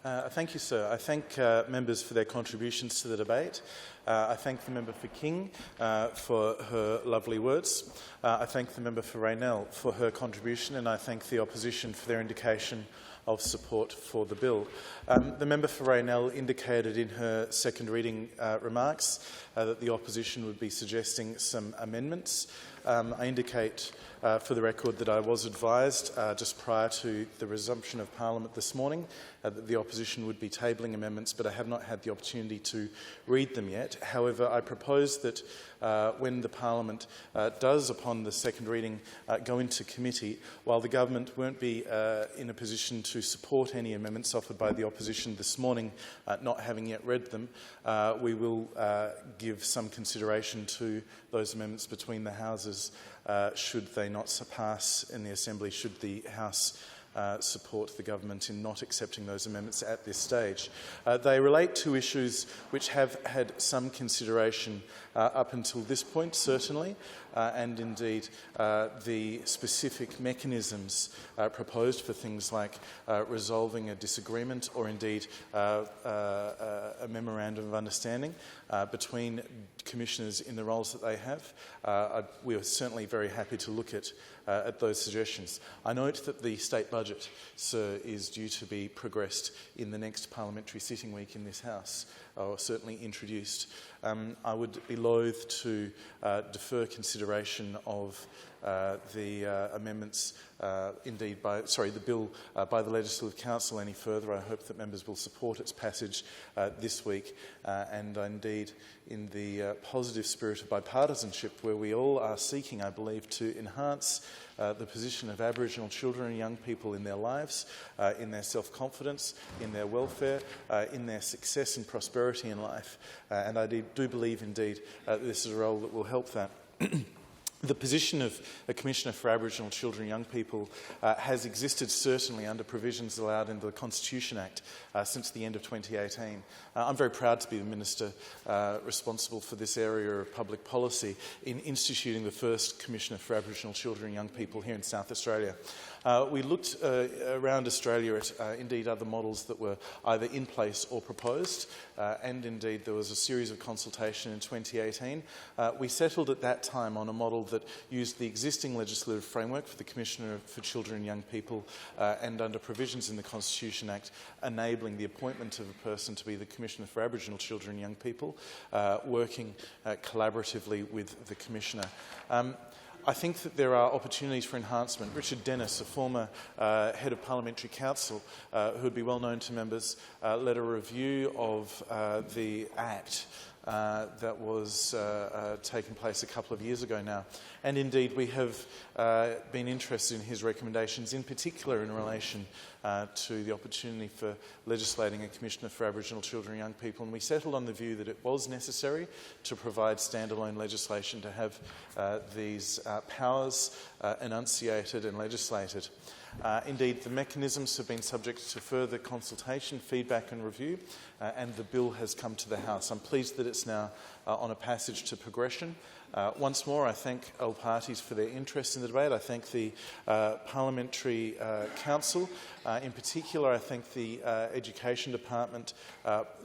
Thank you, sir. I thank members for their contributions to the debate. I thank the member for King for her lovely words. I thank the member for Raynell for her contribution, and I thank the opposition for their indication of support for the bill. The member for Raynell indicated in her second reading remarks that the opposition would be suggesting some amendments. I indicate for the record that I was advised just prior to the resumption of Parliament this morning that the opposition would be tabling amendments, but I have not had the opportunity to read them yet. However, I propose that when the Parliament does, upon the second reading, go into committee, while the government won't be in a position to support any amendments offered by the opposition this morning, not having yet read them, we will give some consideration to those amendments between the houses should they not pass in the Assembly, should the House support the government in not accepting those amendments at this stage. They relate to issues which have had some consideration up until this point, certainly, and indeed the specific mechanisms proposed for things like resolving a disagreement or indeed a memorandum of understanding between commissioners in the roles that they have. We are certainly very happy to look at those suggestions. I note that the state budget, sir, is due to be progressed in the next parliamentary sitting week in this House, or certainly introduced. I would be loath to defer consideration of the amendments, the bill by the Legislative Council any further. I hope that members will support its passage this week, and indeed in the positive spirit of bipartisanship, where we all are seeking, I believe, to enhance the position of Aboriginal children and young people in their lives, in their self-confidence, in their welfare, in their success and prosperity in life. And I do believe, indeed, this is a role that will help that. The position of a Commissioner for Aboriginal Children and Young People has existed certainly under provisions allowed in the Constitution Act since the end of 2018. I'm very proud to be the Minister responsible for this area of public policy in instituting the first Commissioner for Aboriginal Children and Young People here in South Australia. We looked around Australia at indeed other models that were either in place or proposed, and indeed there was a series of consultation in 2018. We settled at that time on a model that used the existing legislative framework for the Commissioner for Children and Young People and under provisions in the Constitution Act enabling the appointment of a person to be the Commissioner for Aboriginal Children and Young People, working collaboratively with the Commissioner. I think that there are opportunities for enhancement. Richard Dennis, a former head of Parliamentary Council, who would be well known to members, led a review of the Act that was taking place a couple of years ago now. And indeed, we have been interested in his recommendations, in particular in relation to the opportunity for legislating a Commissioner for Aboriginal Children and Young People. And we settled on the view that it was necessary to provide standalone legislation to have these powers enunciated and legislated. Indeed, the mechanisms have been subject to further consultation, feedback and review, and the bill has come to the House. I'm pleased that it's now on a passage to progression. Once more, I thank all parties for their interest in the debate. I thank the Parliamentary Council. In particular, I thank the Education Department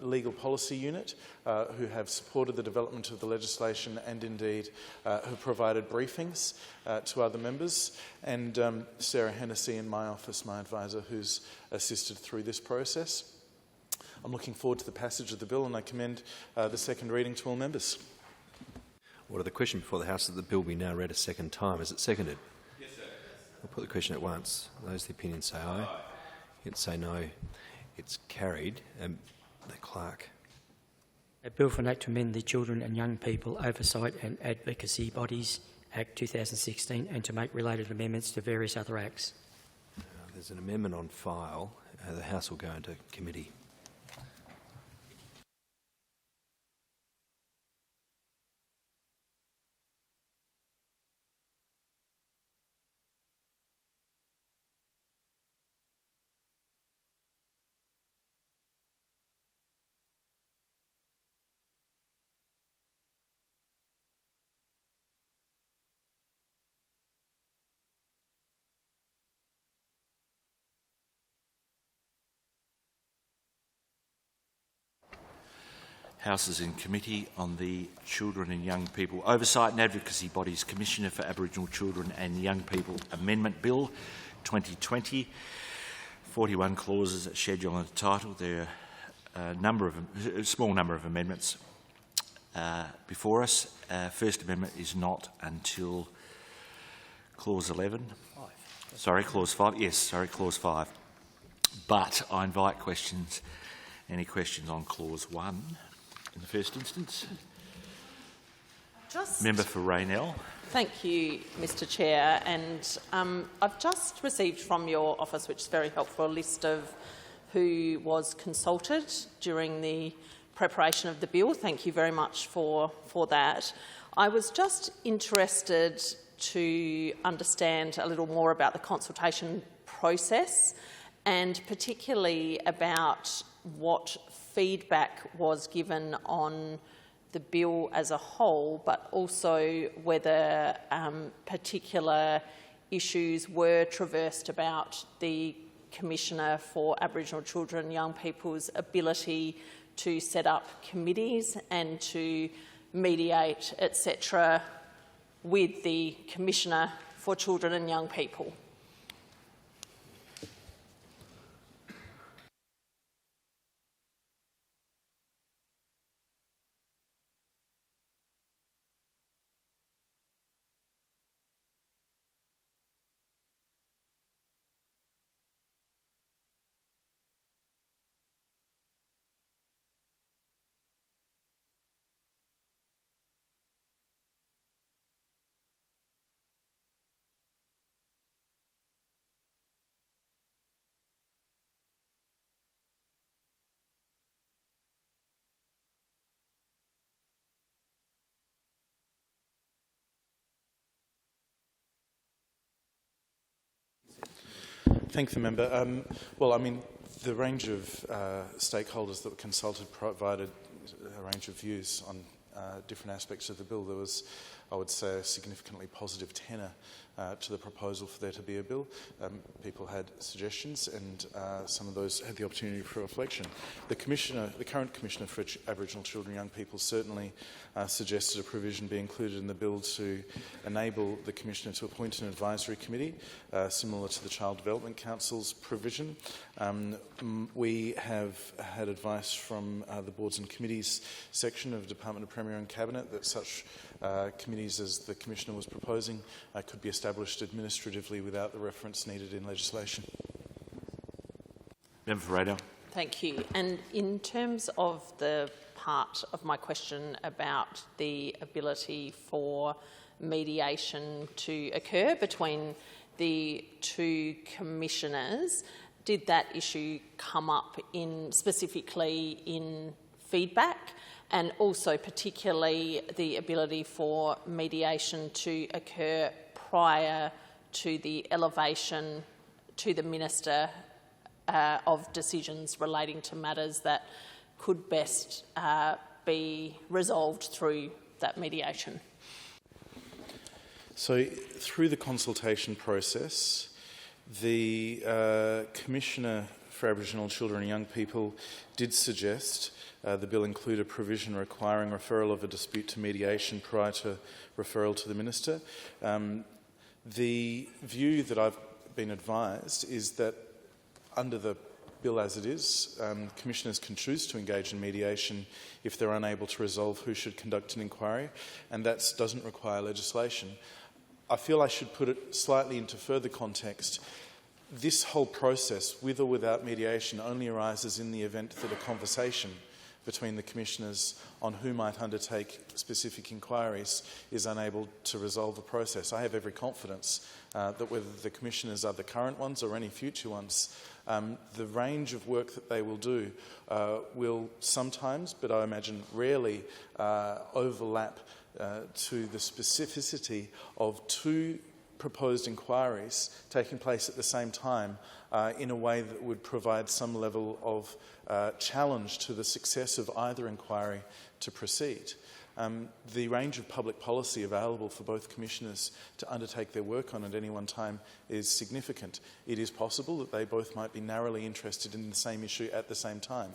Legal Policy Unit, who have supported the development of the legislation and indeed who provided briefings to other members, and Sarah Hennessy in my office, my advisor, who's assisted through this process. I'm looking forward to the passage of the bill, and I commend the second reading to all members. Order. The question before the House that the bill be now read a second time. Is it seconded? Yes, sir. I'll put the question at once. Those of the opinion say aye. Against say no. It's carried. The clerk. A bill for an act to amend the Children and Young People Oversight and Advocacy Bodies Act 2016 and to make related amendments to various other acts. There's an amendment on file. The House will go into committee. House is in committee on the Children and Young People Oversight and Advocacy Bodies Commissioner for Aboriginal Children and Young People Amendment Bill 2020. 41 clauses that schedule and title. There are a small number of amendments before us. First amendment is not until clause 11. Sorry, clause 5. Yes, sorry, clause 5. But I invite questions. Any questions on clause 1 in the first instance? Member for Raynell. Thank you, Mr Chair. And I've just received from your office, which is very helpful, a list of who was consulted during the preparation of the bill. Thank you very much for that. I was just interested to understand a little more about the consultation process and particularly about what feedback was given on the bill as a whole, but also whether particular issues were traversed about the Commissioner for Aboriginal Children and Young People's ability to set up committees and to mediate, etc., with the Commissioner for Children and Young People. Thank the member. The range of stakeholders that were consulted provided a range of views on different aspects of the bill. There was, I would say, a significantly positive tenor to the proposal for there to be a bill. People had suggestions, and some of those had the opportunity for reflection. The current Commissioner for Aboriginal Children and Young People certainly suggested a provision be included in the bill to enable the Commissioner to appoint an advisory committee, similar to the Child Development Council's provision. We have had advice from the Boards and Committees section of Department of Premier and Cabinet that such committees as the Commissioner was proposing could be established administratively without the reference needed in legislation. Member for Raynell. Thank you. And in terms of the part of my question about the ability for mediation to occur between the two commissioners, did that issue come up specifically in feedback, and also particularly the ability for mediation to occur prior to the elevation to the Minister of decisions relating to matters that could best be resolved through that mediation? So, through the consultation process, the Commissioner for Aboriginal Children and Young People did suggest the bill include a provision requiring referral of a dispute to mediation prior to referral to the Minister. The view that I've been advised is that under the bill as it is, commissioners can choose to engage in mediation if they're unable to resolve who should conduct an inquiry, and that doesn't require legislation. I feel I should put it slightly into further context. This whole process, with or without mediation, only arises in the event that a conversation between the commissioners on who might undertake specific inquiries is unable to resolve the process. I have every confidence that whether the commissioners are the current ones or any future ones, the range of work that they will do will sometimes, but I imagine rarely, overlap to the specificity of two proposed inquiries taking place at the same time in a way that would provide some level of challenge to the success of either inquiry to proceed. The range of public policy available for both commissioners to undertake their work on at any one time is significant. It is possible that they both might be narrowly interested in the same issue at the same time.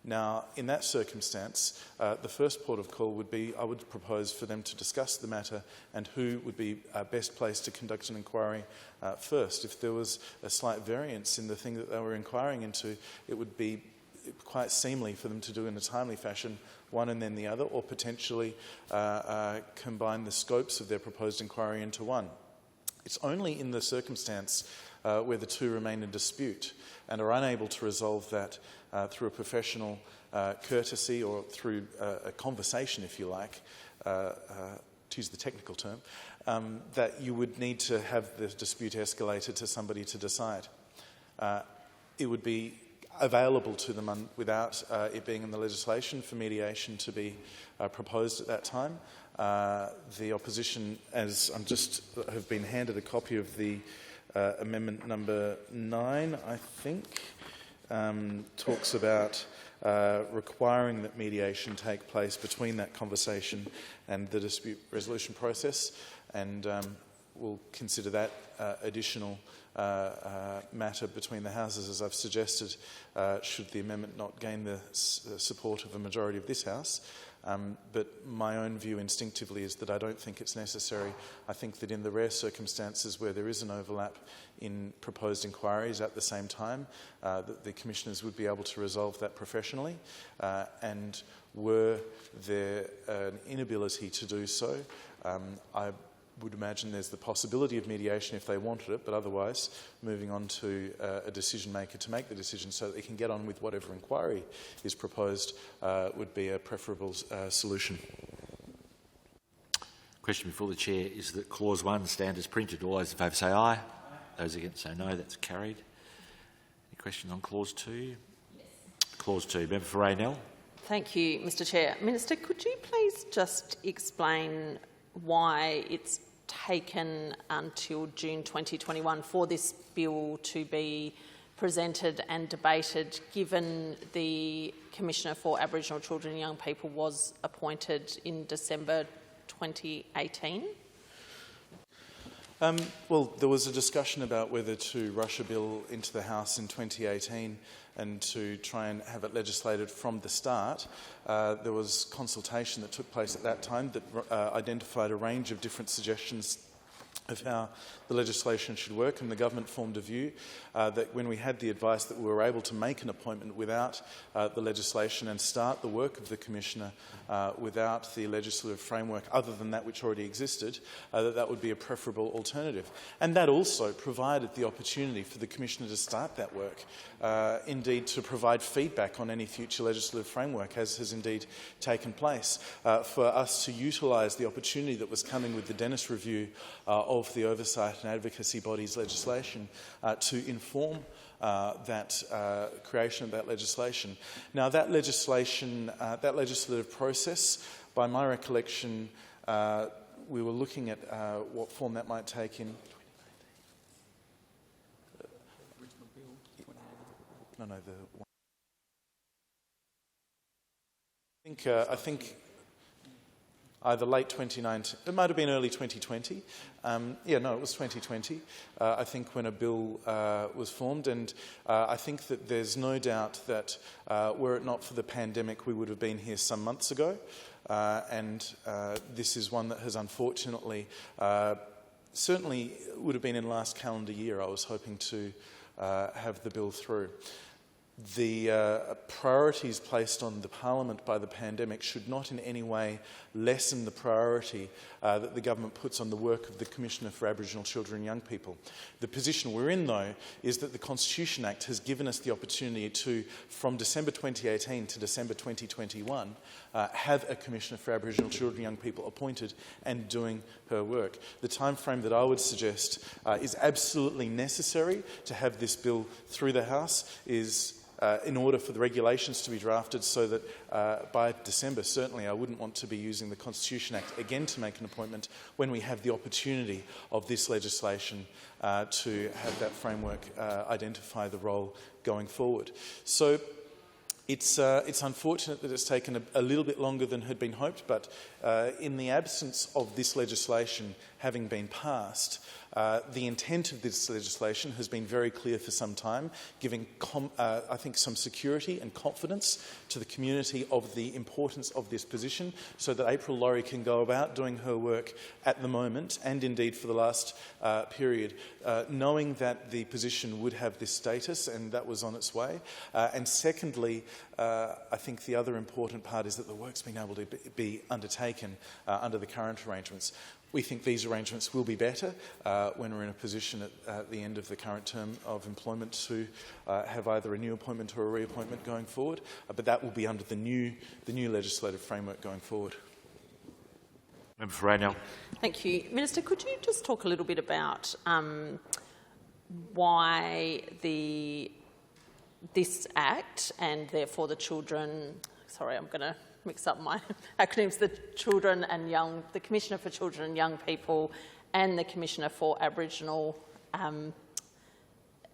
Now, in that circumstance, the first port of call would be, I would propose for them to discuss the matter and who would be best placed to conduct an inquiry first. If there was a slight variance in the thing that they were inquiring into, it would be quite seemly for them to do in a timely fashion one and then the other, or potentially combine the scopes of their proposed inquiry into one. It's only in the circumstance where the two remain in dispute and are unable to resolve that through a professional courtesy or through a conversation, if you like, to use the technical term, that you would need to have the dispute escalated to somebody to decide. It would be available to them without it being in the legislation for mediation to be proposed at that time. The opposition, as have been handed a copy of the amendment number 9, I think, talks about requiring that mediation take place between that conversation and the dispute resolution process, and we'll consider that additional matter between the houses, as I've suggested, should the amendment not gain the support of a majority of this House. But my own view instinctively is that I don't think it's necessary. I think that in the rare circumstances where there is an overlap in proposed inquiries at the same time, that the Commissioners would be able to resolve that professionally, and were there an inability to do so, I would imagine there's the possibility of mediation if they wanted it, but otherwise moving on to a decision maker to make the decision so that they can get on with whatever inquiry is proposed would be a preferable solution. Question before the Chair is that Clause 1 stand as printed. All those in favour say aye. Those against say no. That's carried. Any questions on Clause 2? Yes. Clause 2. Member for Raynell. Thank you, Mr Chair. Minister, could you please just explain why it's taken until June 2021 for this bill to be presented and debated, given the Commissioner for Aboriginal Children and Young People was appointed in December 2018? Well, there was a discussion about whether to rush a bill into the House in 2018 and to try and have it legislated from the start. There was consultation that took place at that time that identified a range of different suggestions of how the legislation should work, and the government formed a view that when we had the advice that we were able to make an appointment without the legislation and start the work of the Commissioner without the legislative framework other than that which already existed, that would be a preferable alternative. And that also provided the opportunity for the Commissioner to start that work, indeed to provide feedback on any future legislative framework, as has indeed taken place, for us to utilise the opportunity that was coming with the Dennis review of the Oversight and Advocacy body's legislation to inform that creation of that legislation. Now, that legislation, that legislative process, by my recollection, we were looking at what form that might take in. No, the. I think either late 2019, it might have been early 2020. It was 2020, I think, when a bill was formed, and I think that there's no doubt that were it not for the pandemic, we would have been here some months ago, and this is one that has unfortunately, certainly would have been in last calendar year, I was hoping to have the bill through. The priorities placed on the Parliament by the pandemic should not in any way lessen the priority that the government puts on the work of the Commissioner for Aboriginal Children and Young People. The position we're in, though, is that the Constitution Act has given us the opportunity to, from December 2018 to December 2021, have a Commissioner for Aboriginal Children and Young People appointed and doing her work. The time frame that I would suggest is absolutely necessary to have this bill through the House is in order for the regulations to be drafted so that by December, certainly, I wouldn't want to be using the Constitution Act again to make an appointment when we have the opportunity of this legislation to have that framework identify the role going forward. So It's unfortunate that it's taken a little bit longer than had been hoped, but in the absence of this legislation having been passed, the intent of this legislation has been very clear for some time, giving, I think, some security and confidence to the community of the importance of this position, so that April Laurie can go about doing her work at the moment, and indeed for the last period, knowing that the position would have this status and that was on its way. And secondly, I think the other important part is that the work's been able to be undertaken under the current arrangements. We think these arrangements will be better when we're in a position at the end of the current term of employment to have either a new appointment or a reappointment going forward, but that will be under the new legislative framework going forward. Member for Raynell. Thank you. Minister, could you just talk a little bit about why this Act and therefore the children... Sorry, I'm going to mix up my acronyms. The Commissioner for Children and Young People and the Commissioner for Aboriginal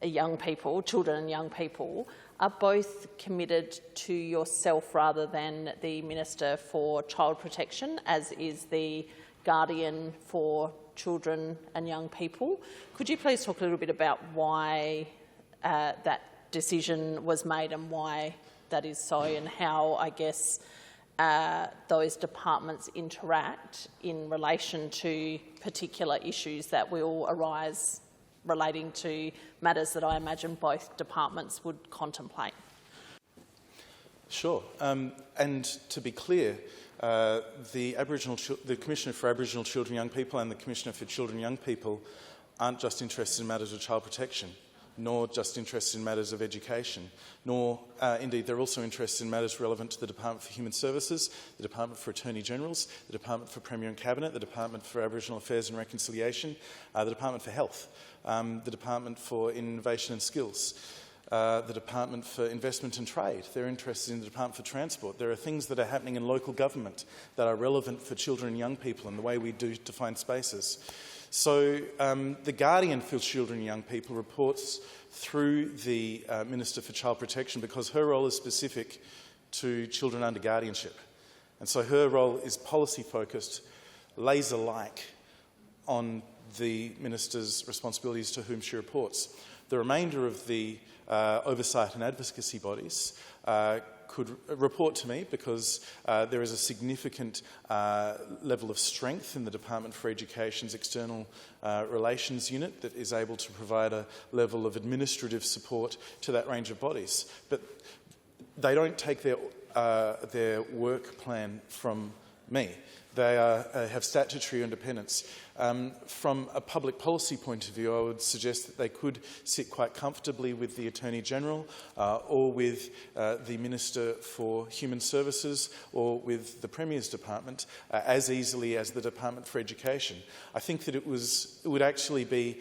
young people, children and young people, are both committed to yourself rather than the Minister for Child Protection, as is the Guardian for Children and Young People. Could you please talk a little bit about why that decision was made and why that is so, and how, I guess, those departments interact in relation to particular issues that will arise relating to matters that I imagine both departments would contemplate? Sure. And to be clear, the Commissioner for Aboriginal Children and Young People and the Commissioner for Children and Young People aren't just interested in matters of child protection, nor just interested in matters of education, nor, indeed, they're also interested in matters relevant to the Department for Human Services, the Department for Attorney-Generals, the Department for Premier and Cabinet, the Department for Aboriginal Affairs and Reconciliation, the Department for Health, the Department for Innovation and Skills, the Department for Investment and Trade. They're interested in the Department for Transport. There are things that are happening in local government that are relevant for children and young people and the way we do define spaces. So the Guardian for Children and Young People reports through the Minister for Child Protection because her role is specific to children under guardianship. And so her role is policy-focused, laser-like on the Minister's responsibilities to whom she reports. The remainder of the Oversight and Advocacy bodies could report to me because there is a significant level of strength in the Department for Education's External Relations Unit that is able to provide a level of administrative support to that range of bodies. But they don't take their work plan from me. They have statutory independence. From a public policy point of view, I would suggest that they could sit quite comfortably with the Attorney-General or with the Minister for Human Services or with the Premier's Department as easily as the Department for Education. I think that it would actually be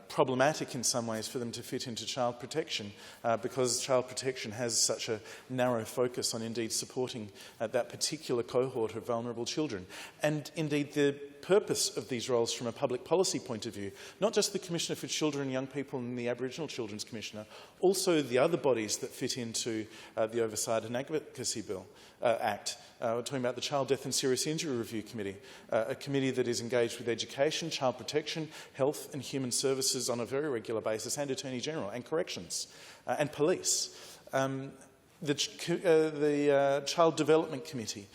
problematic in some ways for them to fit into child protection because child protection has such a narrow focus on indeed supporting that particular cohort of vulnerable children. And indeed the purpose of these roles from a public policy point of view, not just the Commissioner for Children and Young People and the Aboriginal Children's Commissioner, also the other bodies that fit into the Oversight and Advocacy Act. We're talking about the Child Death and Serious Injury Review Committee, a committee that is engaged with education, child protection, health and human services on a very regular basis, and Attorney-General and corrections and police. The Child Development Committee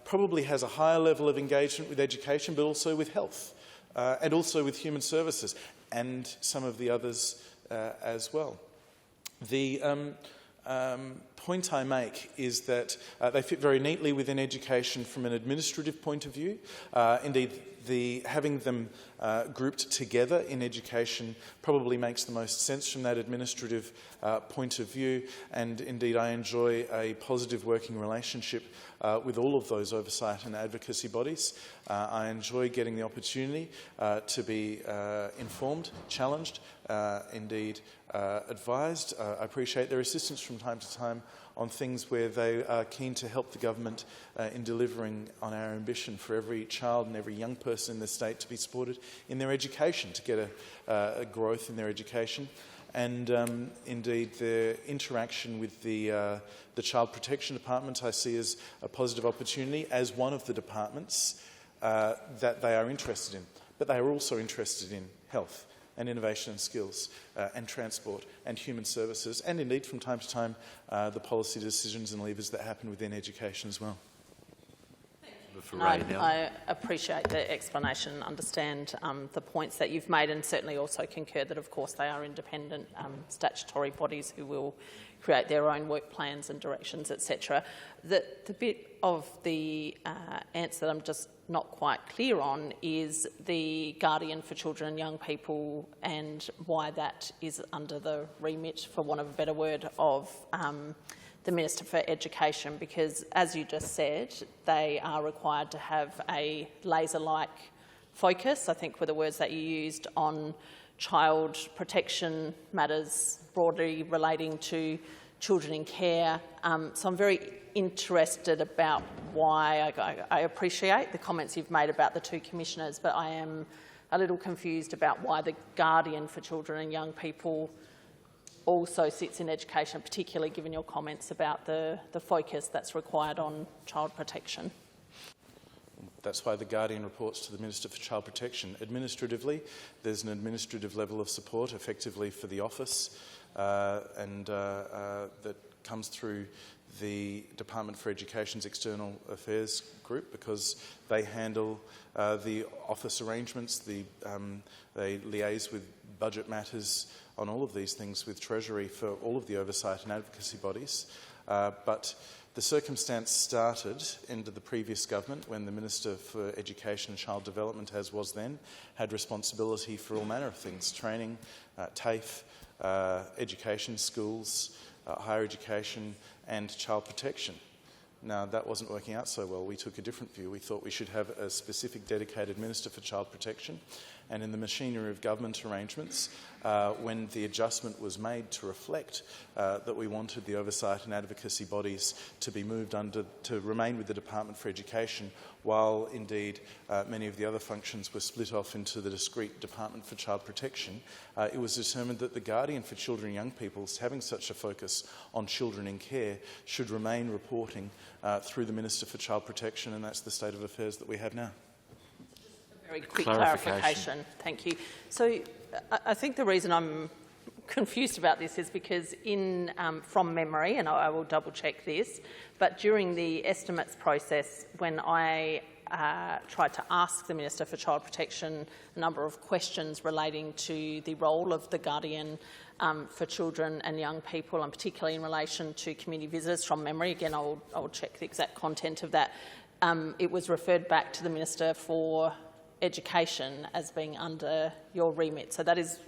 probably has a higher level of engagement with education, but also with health and also with human services and some of the others as well. The point I make is that they fit very neatly within education from an administrative point of view. Indeed, having them grouped together in education probably makes the most sense from that administrative point of view, and indeed I enjoy a positive working relationship with all of those oversight and advocacy bodies. I enjoy getting the opportunity to be informed, challenged, indeed advised. I appreciate their assistance from time to time on things where they are keen to help the government in delivering on our ambition for every child and every young person in the state to be supported in their education, to get a growth in their education. and indeed their interaction with the Child Protection Department I see as a positive opportunity as one of the departments that they are interested in. But they are also interested in health and innovation and skills and transport and human services, and indeed from time to time the policy decisions and levers that happen within education as well. I appreciate the explanation and understand the points that you've made, and certainly also concur that, of course, they are independent statutory bodies who will create their own work plans and directions, etc. The bit of the answer that I'm just not quite clear on is the Guardian for Children and Young People and why that is under the remit, for want of a better word, of the Minister for Education, because, as you just said, they are required to have a laser-like focus, I think were the words that you used, on child protection matters broadly relating to children in care. So I'm very interested about why. I appreciate the comments you've made about the two commissioners, but I am a little confused about why the Guardian for Children and Young People also sits in education, particularly given your comments about the focus that's required on child protection. That's why the Guardian reports to the Minister for Child Protection. Administratively, there's an administrative level of support effectively for the office that comes through the Department for Education's External Affairs group, because they handle the office arrangements, they liaise with budget matters on all of these things with Treasury for all of the oversight and advocacy bodies. But the circumstance started under the previous government when the Minister for Education and Child Development, as was then, had responsibility for all manner of things: training, TAFE, education, schools, higher education and child protection. Now, that wasn't working out so well. We took a different view. We thought we should have a specific dedicated Minister for Child Protection, and in the machinery of government arrangements, when the adjustment was made to reflect that we wanted the oversight and advocacy bodies to be moved to remain with the Department for Education, while indeed many of the other functions were split off into the discrete Department for Child Protection, it was determined that the Guardian for Children and Young People, having such a focus on children in care, should remain reporting through the Minister for Child Protection, and that's the state of affairs that we have now. Very quick clarification. Thank you. So I think the reason I'm confused about this is because from memory, and I will double check this, but during the estimates process, when I tried to ask the Minister for Child Protection a number of questions relating to the role of the Guardian for Children and Young People, and particularly in relation to community visitors, from memory, again I will check the exact content of that, it was referred back to the Minister for Education as being under your remit. So that is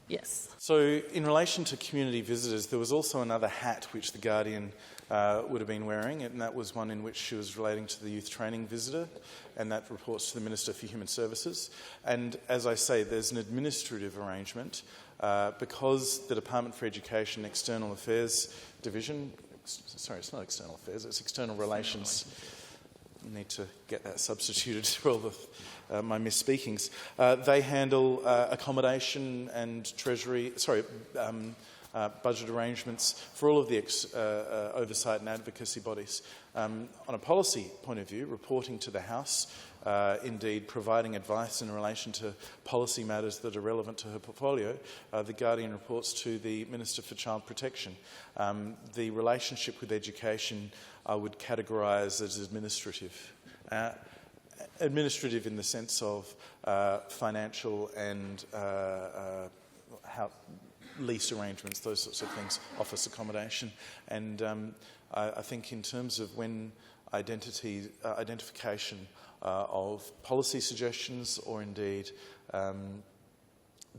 yes. So in relation to community visitors, there was also another hat which the Guardian would have been wearing, and that was one in which she was relating to the youth training visitor, and that reports to the Minister for Human Services. And as I say, there's an administrative arrangement because the Department for Education External Affairs Division, sorry, it's not External Affairs, it's External Relations. I need to get that substituted for all of my misspeakings. They handle accommodation and budget arrangements for all of the oversight and advocacy bodies. On a policy point of view, reporting to the House, indeed providing advice in relation to policy matters that are relevant to her portfolio, the Guardian reports to the Minister for Child Protection. The relationship with education I would categorise as administrative. Administrative in the sense of financial and lease arrangements, those sorts of things, office accommodation. And I think in terms of when identification of policy suggestions, or indeed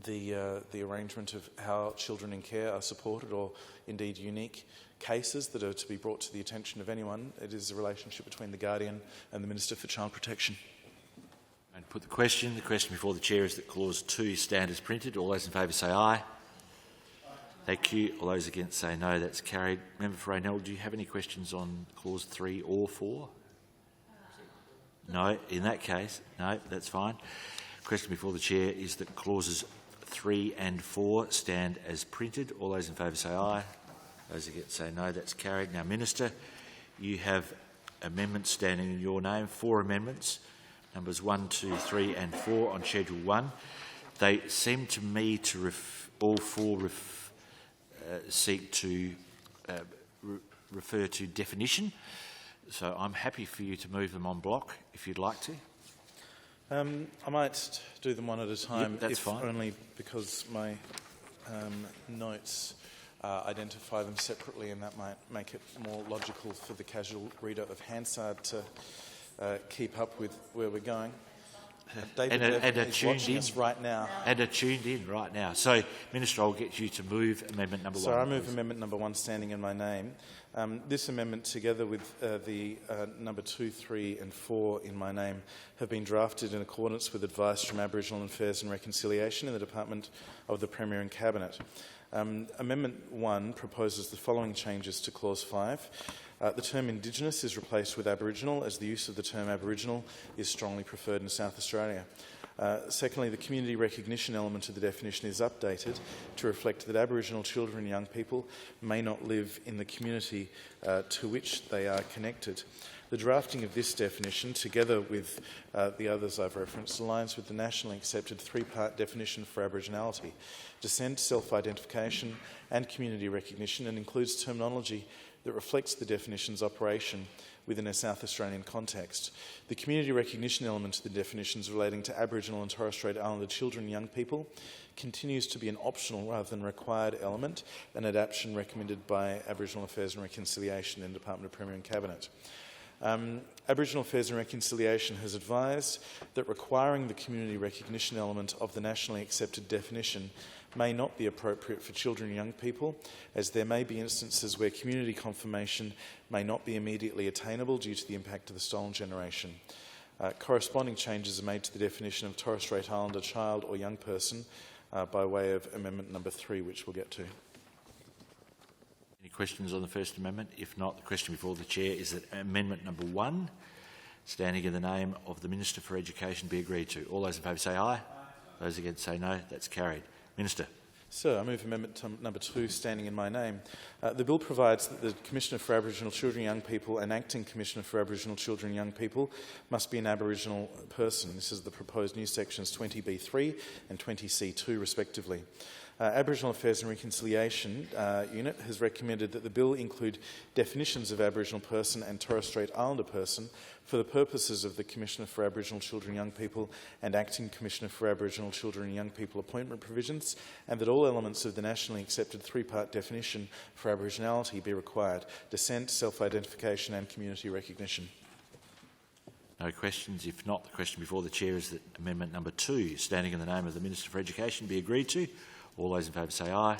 the arrangement of how children in care are supported, or indeed unique cases that are to be brought to the attention of anyone, it is a relationship between the Guardian and the Minister for Child Protection. And put the question. The question before the Chair is that Clause 2 stand as printed. All those in favour say aye. Thank you. All those against say no. That's carried. Member for Raynell, do you have any questions on Clause 3 or 4? No. In that case, no, that's fine. Question before the Chair is that Clauses 3 and 4 stand as printed. All those in favour say aye. Those against say no. That's carried. Now, Minister, you have amendments standing in your name, 4 amendments, numbers 1, 2, 3 and 4 on Schedule 1. They seem to me to all 4 seek to refer to definition, so I'm happy for you to move them en bloc if you'd like to. I might do them one at a time, Yep, that's fine. Only because my notes identify them separately, and that might make it more logical for the casual reader of Hansard to keep up with where we're going. David is watching us right now. And are tuned in right now. So, Minister, I'll get you to move amendment number 1. So I move amendment number 1 standing in my name. This amendment, together with the number 2, 3 and 4 in my name, have been drafted in accordance with advice from Aboriginal Affairs and Reconciliation in the Department of the Premier and Cabinet. Amendment 1 proposes the following changes to Clause 5. The term Indigenous is replaced with Aboriginal, as the use of the term Aboriginal is strongly preferred in South Australia. Secondly, the community recognition element of the definition is updated to reflect that Aboriginal children and young people may not live in the community to which they are connected. The drafting of this definition, together with the others I've referenced, aligns with the nationally accepted 3-part definition for Aboriginality: descent, self-identification and community recognition, and includes terminology that reflects the definition's operation within a South Australian context. The community recognition element of the definitions relating to Aboriginal and Torres Strait Islander children and young people continues to be an optional rather than required element, an adaptation recommended by Aboriginal Affairs and Reconciliation in the Department of Premier and Cabinet. Aboriginal Affairs and Reconciliation has advised that requiring the community recognition element of the nationally accepted definition may not be appropriate for children and young people, as there may be instances where community confirmation may not be immediately attainable due to the impact of the stolen generation. Corresponding changes are made to the definition of Torres Strait Islander child or young person by way of amendment number 3, which we'll get to. Any questions on the first amendment? If not, the question before the chair is that amendment number 1, standing in the name of the Minister for Education, be agreed to. All those in favour say aye. Those against say no. That's carried. Minister. Sir, I move amendment number 2 standing in my name. The bill provides that the Commissioner for Aboriginal Children and Young People and Acting Commissioner for Aboriginal Children and Young People must be an Aboriginal person. This is the proposed new sections 20B3 and 20C2 respectively. Aboriginal Affairs and Reconciliation Unit has recommended that the bill include definitions of Aboriginal person and Torres Strait Islander person for the purposes of the Commissioner for Aboriginal Children and Young People and Acting Commissioner for Aboriginal Children and Young People appointment provisions, and that all elements of the nationally accepted 3-part definition for Aboriginality be required: descent, self-identification and community recognition. No questions. If not, the question before the chair is that amendment number 2, standing in the name of the Minister for Education, be agreed to. All those in favour say aye.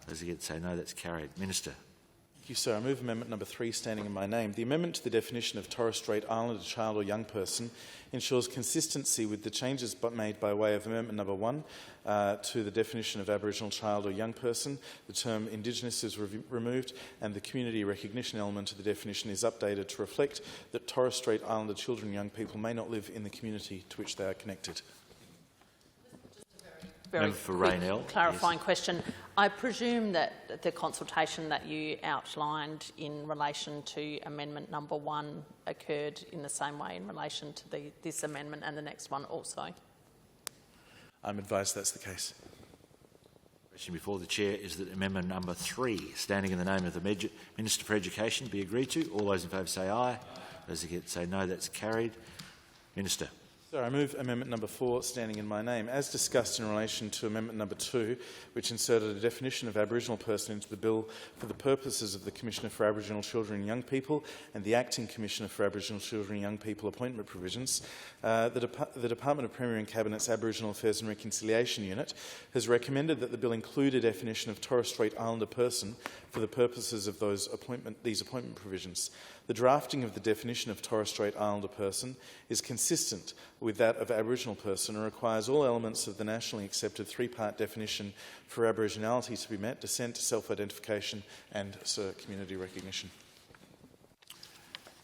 Those against say no. That's carried. Minister. Thank you, sir. I move amendment number 3 standing in my name. The amendment to the definition of Torres Strait Islander child or young person ensures consistency with the changes made by way of amendment number 1 to the definition of Aboriginal child or young person. The term Indigenous is removed and the community recognition element of the definition is updated to reflect that Torres Strait Islander children and young people may not live in the community to which they are connected. Very for quick Raynell, clarifying question. I presume that the consultation that you outlined in relation to amendment number 1 occurred in the same way in relation to this amendment and the next one also. I'm advised that's the case. The question before the chair is that amendment number 3, standing in the name of the Minister for Education, be agreed to. All those in favour say aye. Those against say no. That's carried. Minister. Sir, I move amendment number 4 standing in my name. As discussed in relation to amendment number 2, which inserted a definition of Aboriginal person into the bill for the purposes of the Commissioner for Aboriginal Children and Young People and the Acting Commissioner for Aboriginal Children and Young People appointment provisions, the Department of Premier and Cabinet's Aboriginal Affairs and Reconciliation Unit has recommended that the bill include a definition of Torres Strait Islander person for the purposes of these appointment provisions. The drafting of the definition of Torres Strait Islander person is consistent with that of Aboriginal person and requires all elements of the nationally accepted 3-part definition for Aboriginality to be met: descent, self-identification and community recognition.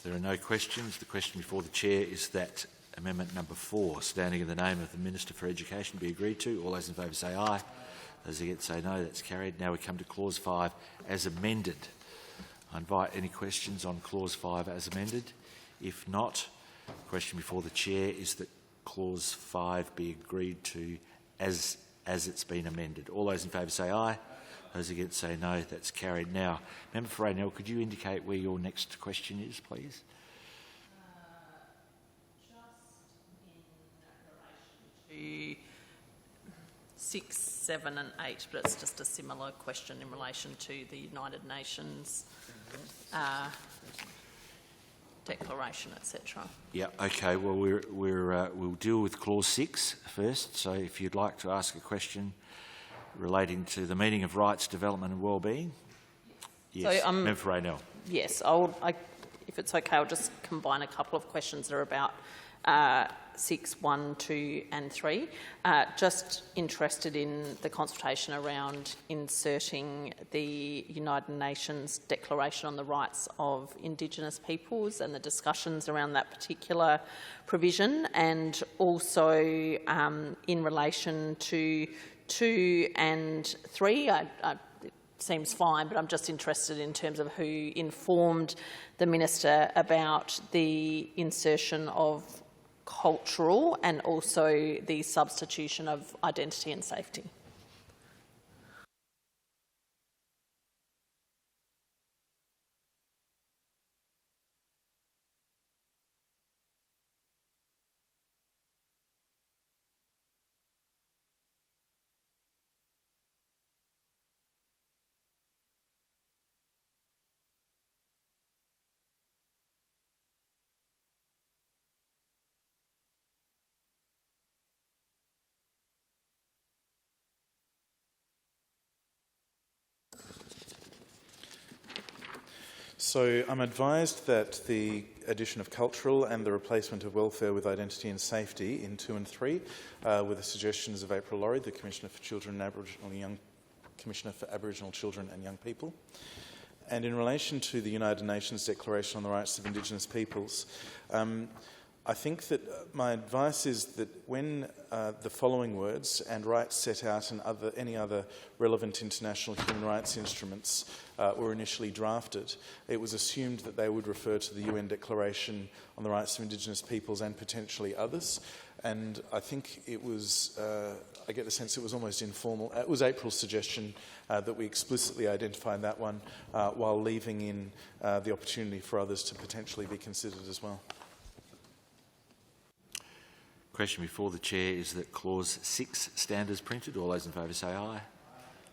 There are no questions. The question before the chair is that Amendment number 4, standing in the name of the Minister for Education, be agreed to. All those in favour say aye. Those against say no. That's carried. Now we come to Clause 5 as amended. I invite any questions on Clause 5 as amended. If not, the question before the Chair is that Clause 5 be agreed to as it's been amended. All those in favour say aye. Those against say no. That's carried. Now, Member for Raynell, could you indicate where your next question is, please? Just in relation to 6, 7 and 8, but it's just a similar question in relation to the United Nations declaration, etc. Yeah, okay. Well, we'll deal with Clause 6 first. So if you'd like to ask a question relating to the meaning of rights, development and wellbeing. Yes, so, Member for Raynell. Yes, if it's okay, I'll just combine a couple of questions that are about 6, 1, 2 and 3. Just interested in the consultation around inserting the United Nations Declaration on the Rights of Indigenous Peoples and the discussions around that particular provision, and also in relation to 2 and 3. It seems fine, but I'm just interested in terms of who informed the Minister about the insertion of cultural and also the substitution of identity and safety. So I'm advised that the addition of cultural and the replacement of welfare with identity and safety in 2 and 3 were the suggestions of April Laurie, the Commissioner for Children and Aboriginal Commissioner for Aboriginal Children and Young People. And in relation to the United Nations Declaration on the Rights of Indigenous Peoples, I think that my advice is that when the following words and rights set out in any other relevant international human rights instruments were initially drafted, it was assumed that they would refer to the UN Declaration on the Rights of Indigenous Peoples and potentially others. And I think it was, I get the sense it was almost informal. It was April's suggestion that we explicitly identify that one while leaving in the opportunity for others to potentially be considered as well. Question before the Chair is that Clause 6 stand as printed. All those in favour say aye.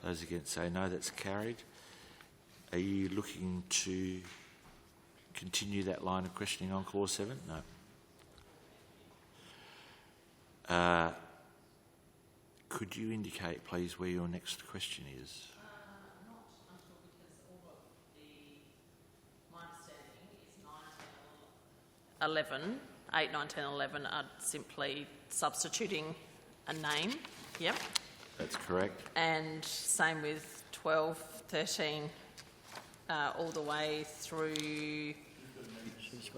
Those against say no. That's carried. Are you looking to continue that line of questioning on Clause 7? No. Could you indicate, please, where your next question is? Not until because all of my understanding is 9, 10, 11. 8, 9, 10, 11 are simply substituting a name. Yep. That's correct. And same with 12, 13, all the way through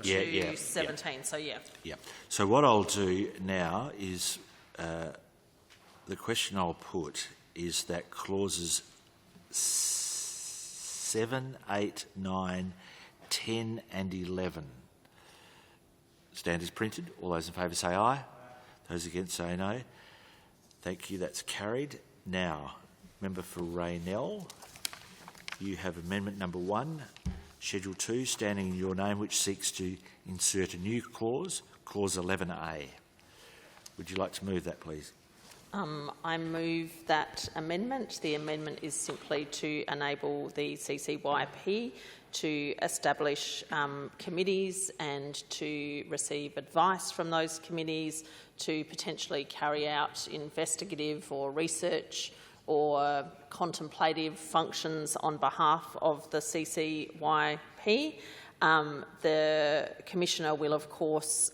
to 17. Yeah. So, yeah. Yeah. So what I'll do now is the question I'll put is that clauses 7, 8, 9, 10 and 11 stand as printed. All those in favour say aye. Those against say no. Thank you. That's carried. Now, Member for Raynell, you have amendment number 1, Schedule 2, standing in your name, which seeks to insert a new clause, Clause 11A. Would you like to move that, please? I move that amendment. The amendment is simply to enable the CCYP to establish committees and to receive advice from those committees to potentially carry out investigative or research or contemplative functions on behalf of the CCYP. The Commissioner will, of course,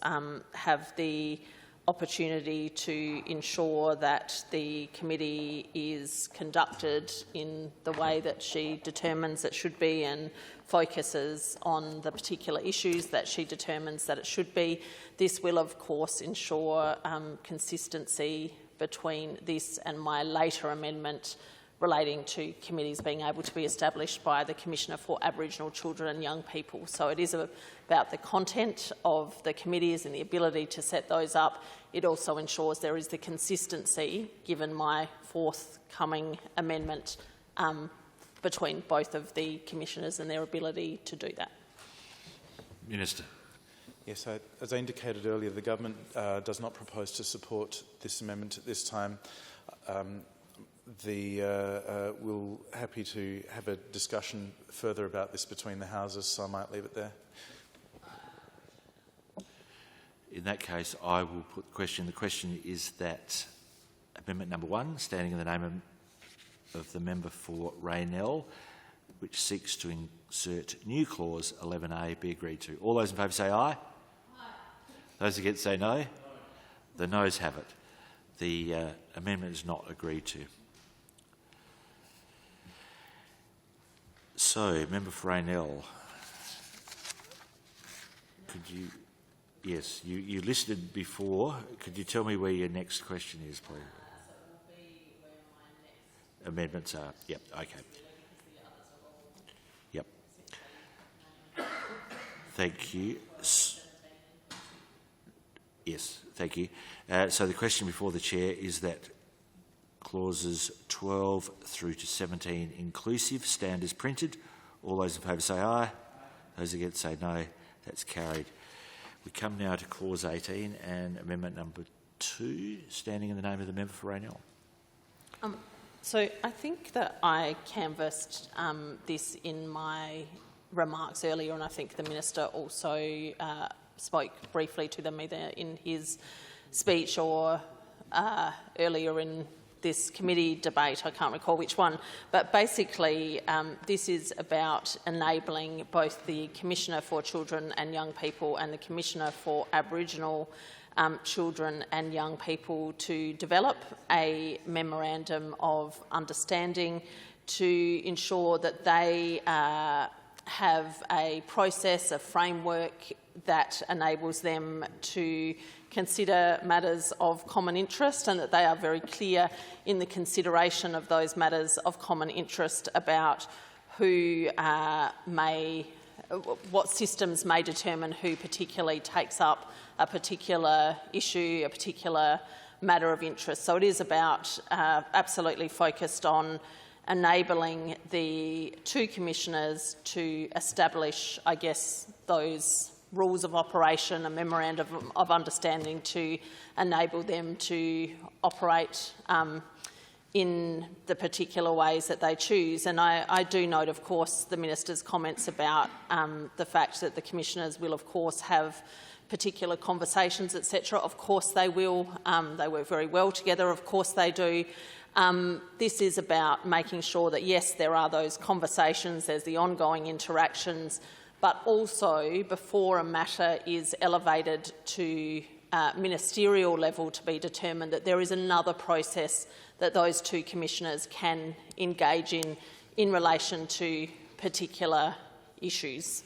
have the opportunity to ensure that the committee is conducted in the way that she determines it should be and focuses on the particular issues that she determines that it should be. This will, of course, ensure consistency between this and my later amendment relating to committees being able to be established by the Commissioner for Aboriginal Children and Young People. So it is about the content of the committees and the ability to set those up. It also ensures there is the consistency, given my forthcoming amendment, between both of the commissioners and their ability to do that. Minister. Yes, as I indicated earlier, the government does not propose to support this amendment at this time. We're happy to have a discussion further about this between the houses, so I might leave it there. In that case, I will put the question. The question is that amendment number 1, standing in the name of the member for Raynell, which seeks to insert new clause 11A, be agreed to. All those in favour say aye. Aye. Those against say no. No. The noes have it. The amendment is not agreed to. So, member for Raynell, could you... Yes, you listed before. Could you tell me where your next question is, please? So it will be where my next amendments are. Yep, okay. Yep. Thank you. Yes, thank you. So the question before the Chair is that clauses 12 through to 17 inclusive stand as printed. All those in favour say aye. Those against say no. That's carried. We come now to clause 18 and amendment number 2, standing in the name of the member for Raynell. So I think that I canvassed this in my remarks earlier, and I think the Minister also spoke briefly to them either in his speech or earlier in this committee debate. I can't recall which one, but basically this is about enabling both the Commissioner for Children and Young People and the Commissioner for Aboriginal Children and Young People to develop a memorandum of understanding to ensure that they have a process, a framework that enables them to consider matters of common interest, and that they are very clear in the consideration of those matters of common interest about who what systems may determine who particularly takes up a particular issue, a particular matter of interest. So it is about absolutely focused on enabling the 2 commissioners to establish, I guess, those rules of operation, a memorandum of understanding to enable them to operate in the particular ways that they choose. And I do note, of course, the Minister's comments about the fact that the commissioners will, of course, have particular conversations, etc. Of course they will. They work very well together. Of course they do. This is about making sure that, yes, there are those conversations, there's the ongoing interactions, but also before a matter is elevated to ministerial level to be determined, that there is another process that those 2 commissioners can engage in relation to particular issues.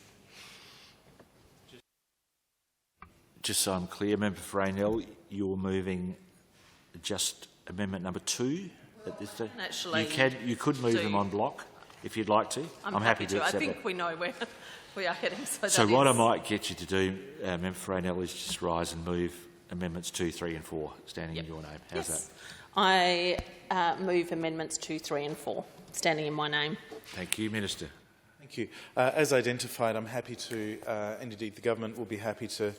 Just so I'm clear, member for Raynell, you're moving just amendment number 2 at this stage? Actually, you could move them on block if you'd like to. I'm happy to accept I think that. we know where we are heading. So what I might get you to do, member for Raynell, is just rise and move amendments 2, 3 and 4, standing in your name. How's that? I move amendments 2, 3 and 4, standing in my name. Thank you, Minister. Thank you. As identified, I'm happy to, and indeed the government will be happy to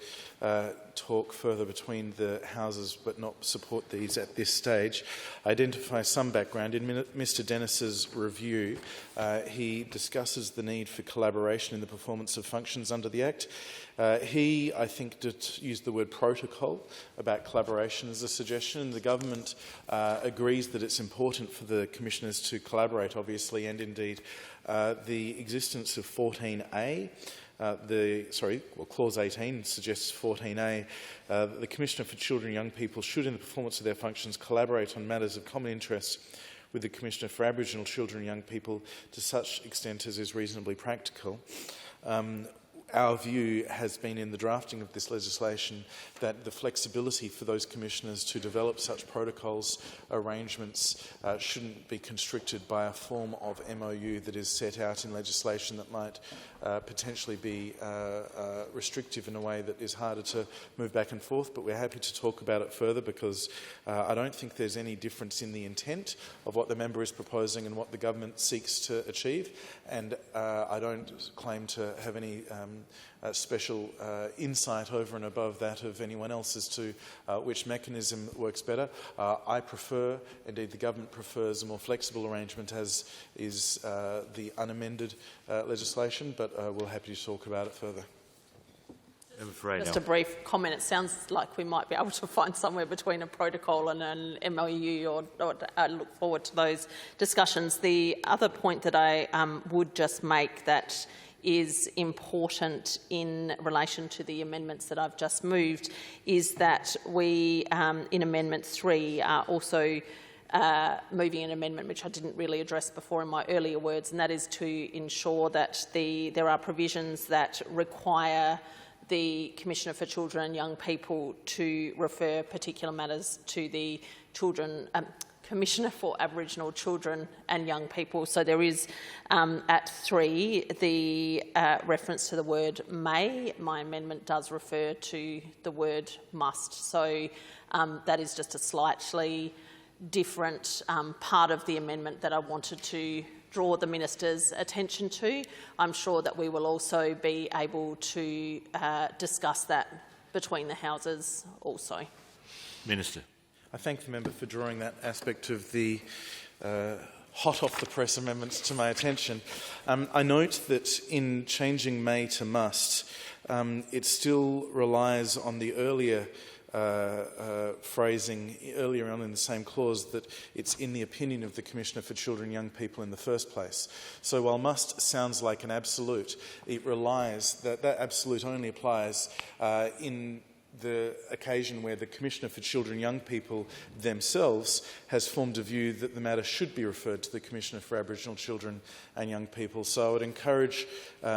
talk further between the houses but not support these at this stage. Identify some background. In Mr Dennis's review, he discusses the need for collaboration in the performance of functions under the Act. He, I think, used the word protocol about collaboration as a suggestion. The government agrees that it's important for the commissioners to collaborate, obviously, and indeed the existence of 14A Clause 18 suggests 14A, that the Commissioner for Children and Young People should, in the performance of their functions, collaborate on matters of common interest with the Commissioner for Aboriginal Children and Young People to such extent as is reasonably practical. Our view has been in the drafting of this legislation that the flexibility for those commissioners to develop such protocols, arrangements, shouldn't be constricted by a form of MOU that is set out in legislation that might potentially be restrictive in a way that is harder to move back and forth. But we're happy to talk about it further because I don't think there's any difference in the intent of what the member is proposing and what the government seeks to achieve. And I don't claim to have any special insight over and above that of anyone else as to which mechanism works better. I prefer, indeed the government prefers, a more flexible arrangement as is the unamended legislation, but we're happy to talk about it further. Just a brief comment. It sounds like we might be able to find somewhere between a protocol and an MOU, or I look forward to those discussions. The other point that I would just make that is important in relation to the amendments that I've just moved is that we, in Amendment 3, are also moving an amendment which I didn't really address before in my earlier words, and that is to ensure that there are provisions that require the Commissioner for Children and Young People to refer particular matters to the Commissioner for Aboriginal Children and Young People. So there is, at 3, the reference to the word may. My amendment does refer to the word must. So that is just a slightly different part of the amendment that I wanted to draw the Minister's attention to. I'm sure that we will also be able to discuss that between the Houses also. Minister. I thank the member for drawing that aspect of the hot-off-the-press amendments to my attention. I note that in changing may to must, it still relies on the earlier phrasing earlier on in the same clause that it's in the opinion of the Commissioner for Children and Young People in the first place. So while must sounds like an absolute, it relies that absolute only applies in the occasion where the Commissioner for Children and Young People themselves has formed a view that the matter should be referred to the Commissioner for Aboriginal Children and Young People. So I would encourage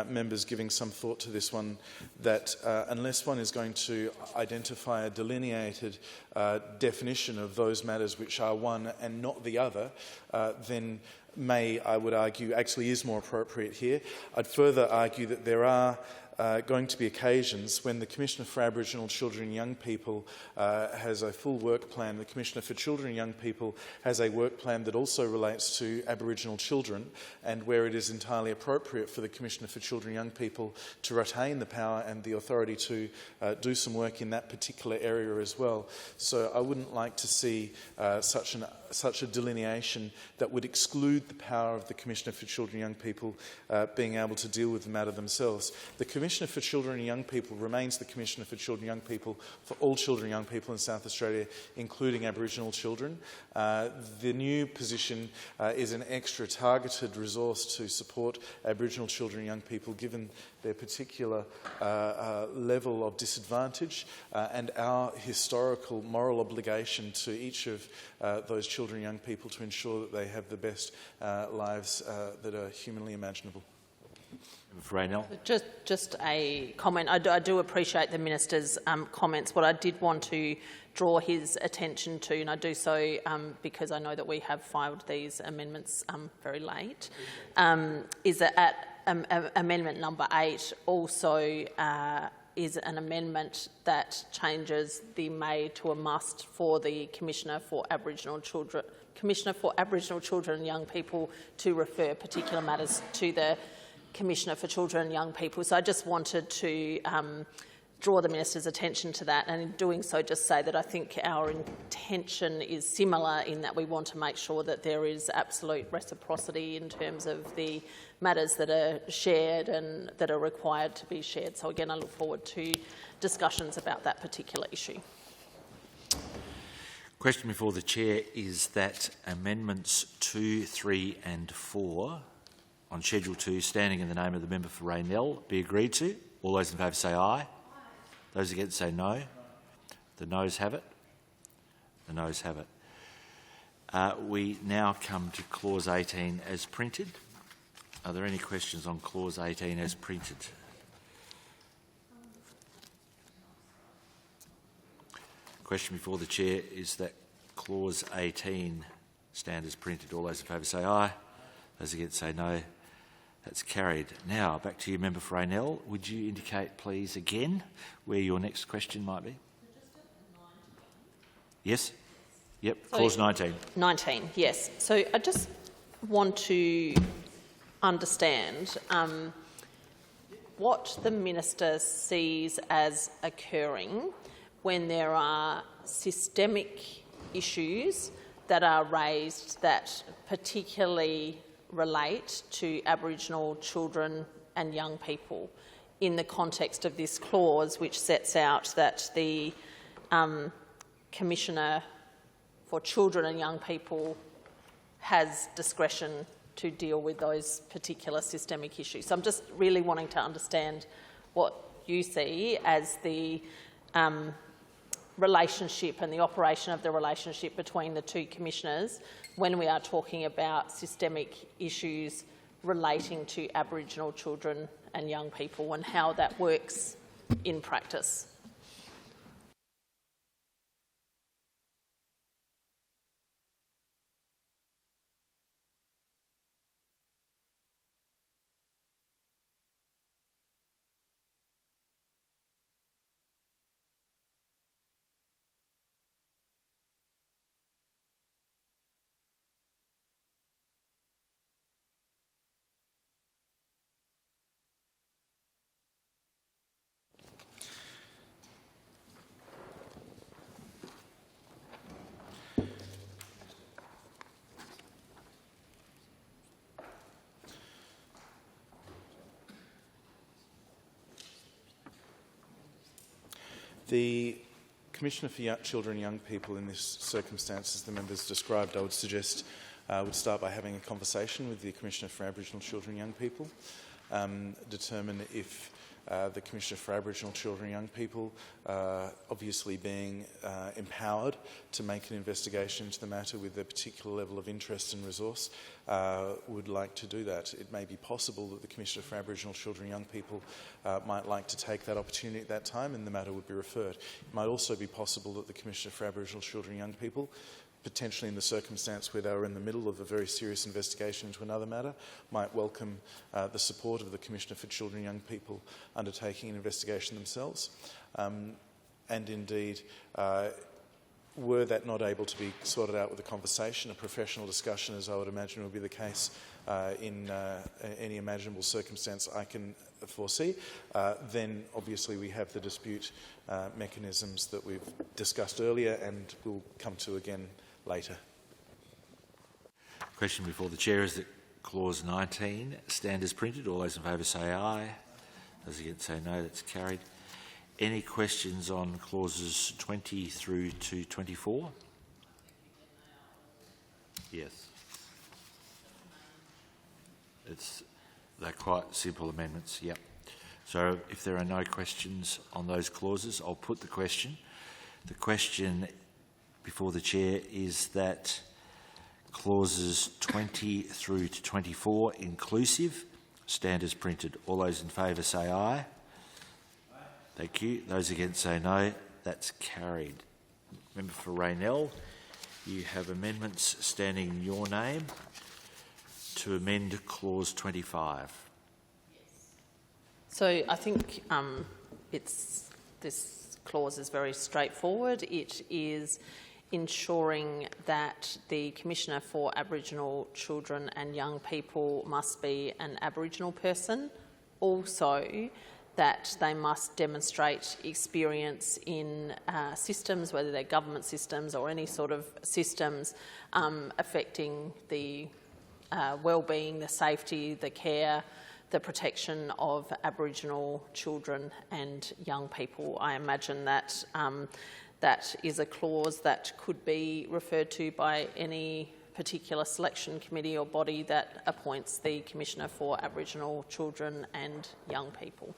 members giving some thought to this one that unless one is going to identify a delineated definition of those matters which are one and not the other, then may, I would argue, actually is more appropriate here. I'd further argue that there are going to be occasions when the Commissioner for Aboriginal Children and Young People has a full work plan. The Commissioner for Children and Young People has a work plan that also relates to Aboriginal children, and where it is entirely appropriate for the Commissioner for Children and Young People to retain the power and the authority to do some work in that particular area as well. So I wouldn't like to see such a delineation that would exclude the power of the Commissioner for Children and Young People being able to deal with the matter themselves. The Commissioner for Children and Young People remains the Commissioner for Children and Young People for all children and young people in South Australia, including Aboriginal children. The new position is an extra targeted resource to support Aboriginal children and young people, given their particular level of disadvantage and our historical moral obligation to each of those children and young people to ensure that they have the best lives that are humanly imaginable. Just a comment. I do appreciate the Minister's comments. What I did want to draw his attention to, and I do so because I know that we have filed these amendments very late, is that at amendment number 8 also is an amendment that changes the may to a must for the Commissioner for Aboriginal Children and Young People to refer particular matters to the Commissioner for Children and Young People. So I just wanted to draw the Minister's attention to that, and in doing so just say that I think our intention is similar in that we want to make sure that there is absolute reciprocity in terms of the matters that are shared and that are required to be shared. So again, I look forward to discussions about that particular issue. Question before the Chair is that amendments 2, 3 and 4 on Schedule 2, standing in the name of the member for Raynell, be agreed to? All those in favour say aye. Those against say no. The noes have it. The noes have it. We now come to Clause 18 as printed. Are there any questions on Clause 18 as printed? The question before the Chair is that Clause 18 stand as printed. All those in favour say aye. Those against say no. That's carried. Now, back to you, Member for Raynell. Would you indicate, please, again, where your next question might be? Yes? Yep, Clause 19. 19, yes. So I just want to understand what the Minister sees as occurring when there are systemic issues that are raised that particularly relate to Aboriginal children and young people in the context of this clause, which sets out that the Commissioner for Children and Young People has discretion to deal with those particular systemic issues. So I'm just really wanting to understand what you see as the relationship and the operation of the relationship between the two commissioners when we are talking about systemic issues relating to Aboriginal children and young people, and how that works in practice. The Commissioner for Children and Young People in this circumstance, as the members described, I would suggest would start by having a conversation with the Commissioner for Aboriginal Children and Young People, determine if the Commissioner for Aboriginal Children and Young People, obviously being empowered to make an investigation into the matter with a particular level of interest and resource, would like to do that. It may be possible that the Commissioner for Aboriginal Children and Young People might like to take that opportunity at that time, and the matter would be referred. It might also be possible that the Commissioner for Aboriginal Children and Young People, potentially in the circumstance where they were in the middle of a very serious investigation into another matter, might welcome the support of the Commissioner for Children and Young People undertaking an investigation themselves. And indeed, were that not able to be sorted out with a conversation, a professional discussion, as I would imagine would be the case in any imaginable circumstance I can foresee, then obviously we have the dispute mechanisms that we've discussed earlier and will come to again later. Question before the Chair is that Clause 19 stand as printed. All those in favour say aye. Those against say no. That's carried. Any questions on Clauses 20 through to 24? Yes. They're quite simple amendments, yep. So if there are no questions on those clauses, I'll put the question. The question before the Chair is that Clauses 20 through to 24 inclusive stand as printed. All those in favour say aye. Thank you. Those against say no. That's carried. Member for Raynell, you have amendments standing in your name to amend Clause 25. So I think this clause is very straightforward. It is ensuring that the Commissioner for Aboriginal Children and Young People must be an Aboriginal person. Also, that they must demonstrate experience in systems, whether they're government systems or any sort of systems affecting the well-being, the safety, the care, the protection of Aboriginal children and young people. I imagine that that is a clause that could be referred to by any particular selection committee or body that appoints the Commissioner for Aboriginal Children and Young People.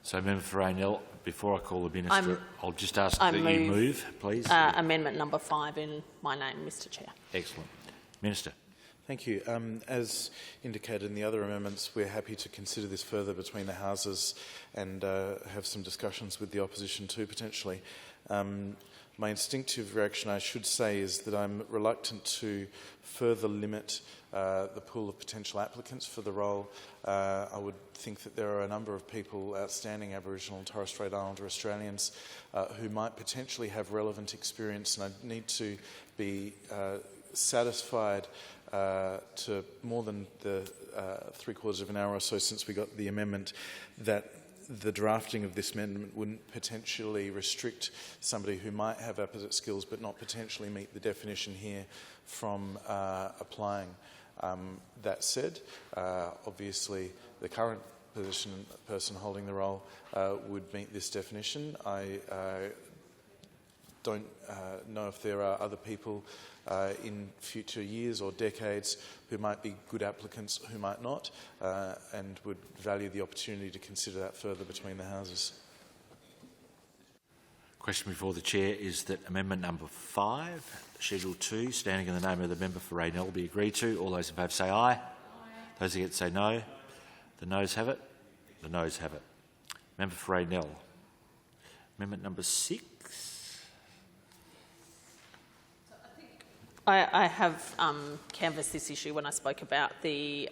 So, Member for Raynell, before I call the Minister, I'll just ask that you move, please. Amendment number 5 in my name, Mr Chair. Excellent. Minister. Thank you. As indicated in the other amendments, we're happy to consider this further between the houses and have some discussions with the opposition too, potentially. My instinctive reaction, I should say, is that I'm reluctant to further limit the pool of potential applicants for the role. I would think that there are a number of people, outstanding Aboriginal and Torres Strait Islander Australians, who might potentially have relevant experience, and I need to be satisfied to more than the 3/4 of an hour or so since we got the amendment that the drafting of this amendment wouldn't potentially restrict somebody who might have apposite skills but not potentially meet the definition here from applying. That said, obviously the current person holding the role would meet this definition. I don't know if there are other people in future years or decades who might be good applicants who might not, and would value the opportunity to consider that further between the houses. Question before the Chair is that amendment number 5, Schedule 2, standing in the name of the member for Raynell, be agreed to. All those in favour say aye. Those against say no. The noes have it. The noes have it. Member for Raynell. Amendment number 6. I have canvassed this issue when I spoke about the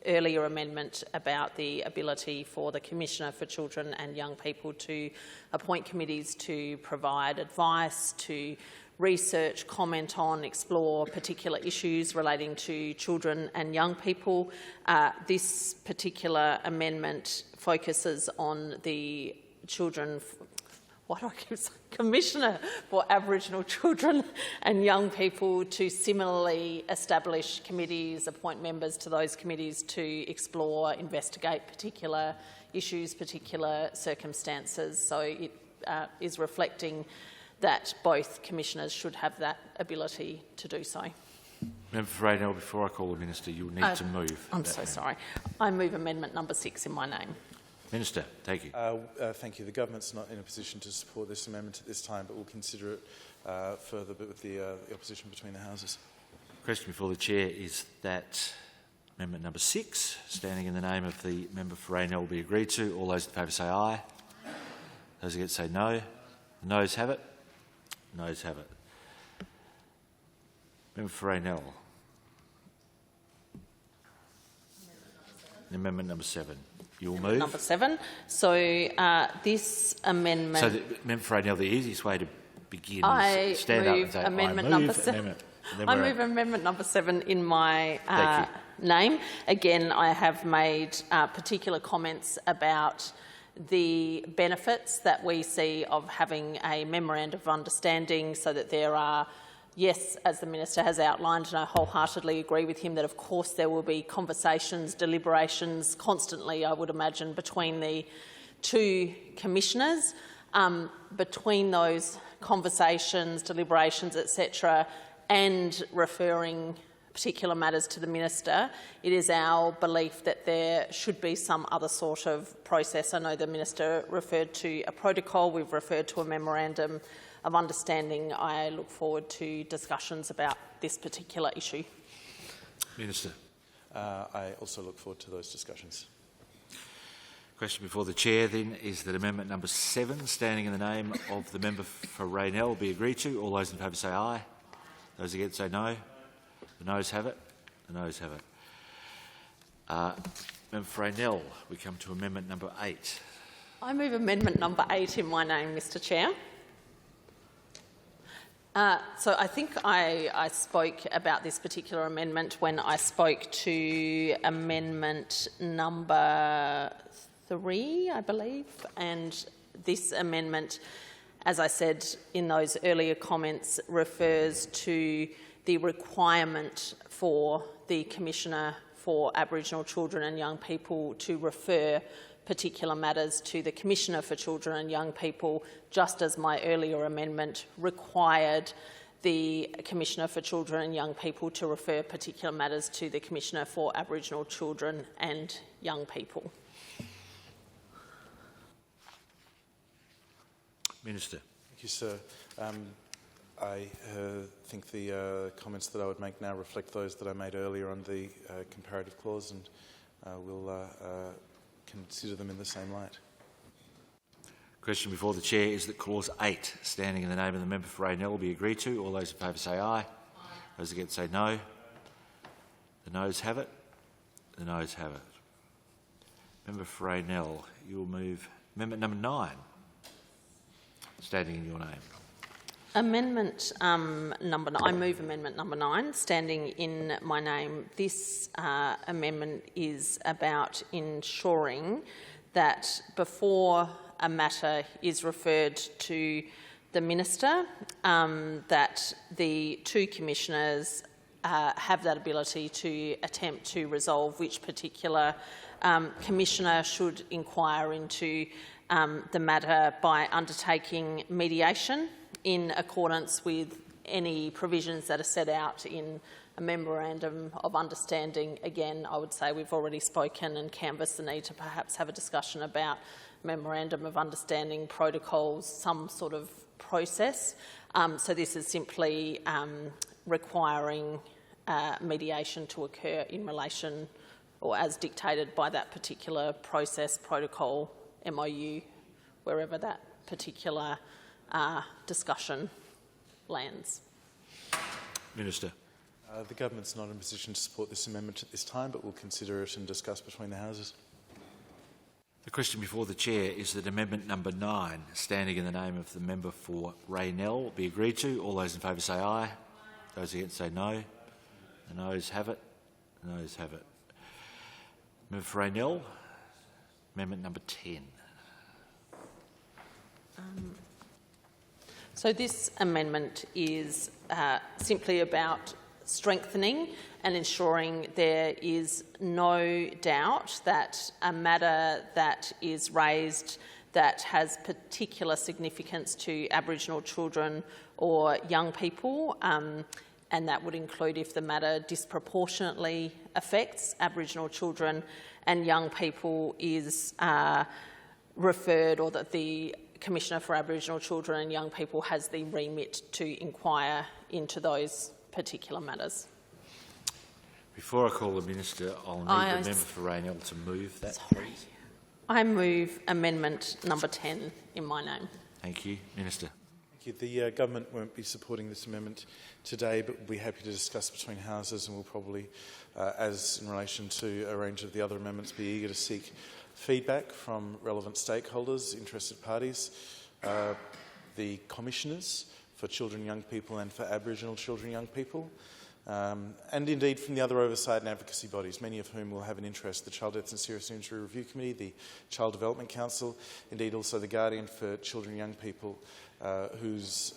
earlier amendment about the ability for the Commissioner for Children and Young People to appoint committees to provide advice, to research, comment on, explore particular issues relating to children and young people. This particular amendment focuses on the Commissioner for Aboriginal Children and Young People to similarly establish committees, appoint members to those committees to explore, investigate particular issues, particular circumstances. So it is reflecting that both commissioners should have that ability to do so. Member for Raynell, before I call the Minister, you'll need to move. I'm so sorry. I move amendment number 6 in my name. Minister, thank you. Thank you. The government's not in a position to support this amendment at this time, but we'll consider it further, but with the opposition between the houses. Question before the Chair is that amendment number 6, standing in the name of the member for Raynell, will be agreed to. All those in favour say aye. Those against say no. The noes have it. The noes have it. Member for Raynell. Amendment number 7. You'll move. Number 7. So this amendment... So, Member for Raynell, the easiest way to begin is stand up and say, amendment I move number 7. amendment. I move amendment number 7 in my name. Again, I have made particular comments about the benefits that we see of having a memorandum of understanding so that there are, yes, as the Minister has outlined, and I wholeheartedly agree with him that of course there will be conversations, deliberations constantly, I would imagine, between the two commissioners. Between those conversations, deliberations, etc., and referring particular matters to the Minister, it is our belief that there should be some other sort of process. I know the Minister referred to a protocol, we've referred to a memorandum of understanding. I look forward to discussions about this particular issue. Minister. I also look forward to those discussions. Question before the Chair then is that amendment number 7, standing in the name of the member for Raynell, be agreed to. All those in favour say aye. Those against say no. The noes have it. The noes have it. Member for Raynell, we come to amendment number 8. I move amendment number 8 in my name, Mr Chair. So I think I spoke about this particular amendment when I spoke to amendment number 3, I believe, and this amendment, as I said in those earlier comments, refers to the requirement for the Commissioner for Aboriginal Children and Young People to refer particular matters to the Commissioner for Children and Young People, just as my earlier amendment required the Commissioner for Children and Young People to refer particular matters to the Commissioner for Aboriginal Children and Young People. Minister. Thank you, sir. I think the comments that I would make now reflect those that I made earlier on the comparative clause, and we'll consider them in the same light. Question before the chair is that clause 8, standing in the name of the member for Raynell, be agreed to. All those in favour say aye. Aye. Those against say no. The noes have it. The noes have it. Member for Raynell, you will move amendment number 9, standing in your name. Amendment number 9. I move amendment number 9, standing in my name. This amendment is about ensuring that before a matter is referred to the minister, that the two commissioners have that ability to attempt to resolve which particular commissioner should inquire into the matter by undertaking mediation in accordance with any provisions that are set out in a memorandum of understanding. Again, I would say we've already spoken and canvassed the need to perhaps have a discussion about memorandum of understanding, protocols, some sort of process. So this is simply requiring mediation to occur in relation or as dictated by that particular process, protocol, MOU, wherever that particular discussion lands. Minister. The government's not in a position to support this amendment at this time, but we'll consider it and discuss between the houses. The question before the chair is that amendment number 9, standing in the name of the member for Raynell, be agreed to. All those in favour say aye. Those against say no. The noes have it. The noes have it. Member for Raynell, amendment number 10. So this amendment is simply about strengthening and ensuring there is no doubt that a matter that is raised that has particular significance to Aboriginal children or young people, and that would include if the matter disproportionately affects Aboriginal children and young people, is referred, or that the Commissioner for Aboriginal Children and Young People has the remit to inquire into those particular matters. Before I call the Minister, I'll need the member for Raynell to move that, please. I move amendment number 10 in my name. Thank you. Minister. Thank you. The government won't be supporting this amendment today, but we'll be happy to discuss between houses, and we'll probably, as in relation to a range of the other amendments, be eager to seek feedback from relevant stakeholders, interested parties, the commissioners for children and young people and for Aboriginal children and young people, and indeed from the other oversight and advocacy bodies, many of whom will have an interest: the Child Deaths and Serious Injury Review Committee, the Child Development Council, indeed also the Guardian for Children and Young People, whose